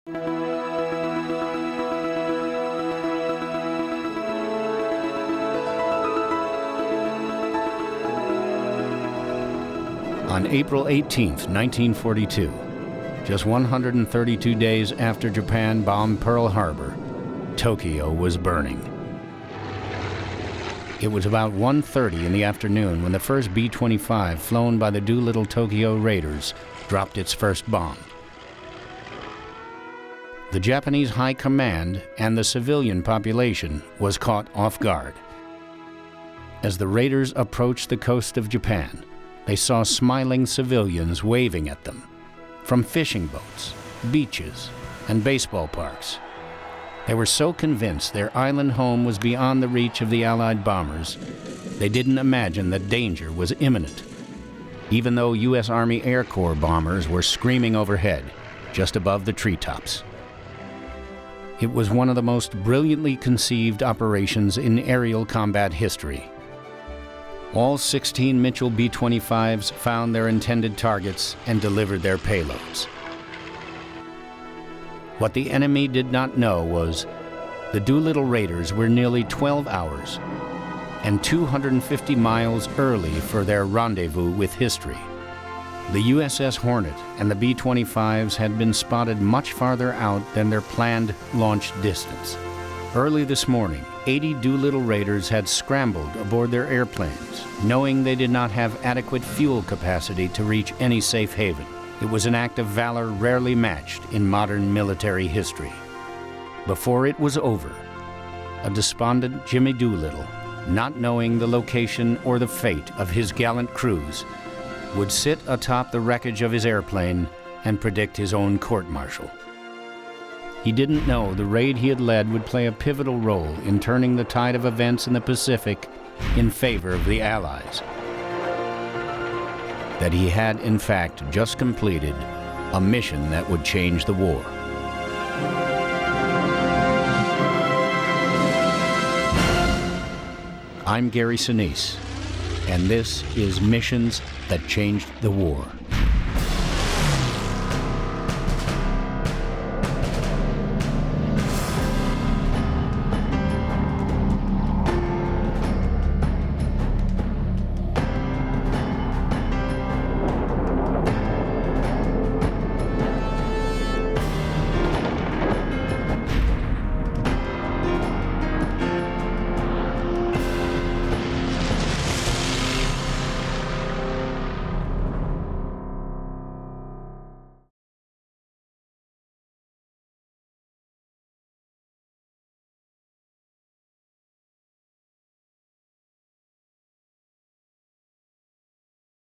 On April 18, 1942, just 132 days after Japan bombed Pearl Harbor, Tokyo was burning. It was about 1:30 in the afternoon when the first B-25 flown by the Doolittle Tokyo Raiders dropped its first bomb. The Japanese High Command and the civilian population was caught off guard. As the Raiders approached the coast of Japan, they saw smiling civilians waving at them from fishing boats, beaches, and baseball parks. They were so convinced their island home was beyond the reach of the Allied bombers, they didn't imagine that danger was imminent, even though U.S. Army Air Corps bombers were screaming overhead, just above the treetops. It was one of the most brilliantly conceived operations in aerial combat history. All 16 Mitchell B-25s found their intended targets and delivered their payloads. What the enemy did not know was the Doolittle Raiders were nearly 12 hours and 250 miles early for their rendezvous with history. The USS Hornet and the B-25s had been spotted much farther out than their planned launch distance. Early this morning, 80 Doolittle Raiders had scrambled aboard their airplanes, knowing they did not have adequate fuel capacity to reach any safe haven. It was an act of valor rarely matched in modern military history. Before it was over, a despondent Jimmy Doolittle, not knowing the location or the fate of his gallant crews, would sit atop the wreckage of his airplane and predict his own court-martial. He didn't know the raid he had led would play a pivotal role in turning the tide of events in the Pacific in favor of the Allies. That he had, in fact, just completed a mission that would change the war. I'm Gary Sinise, and this is Missions That Changed the War.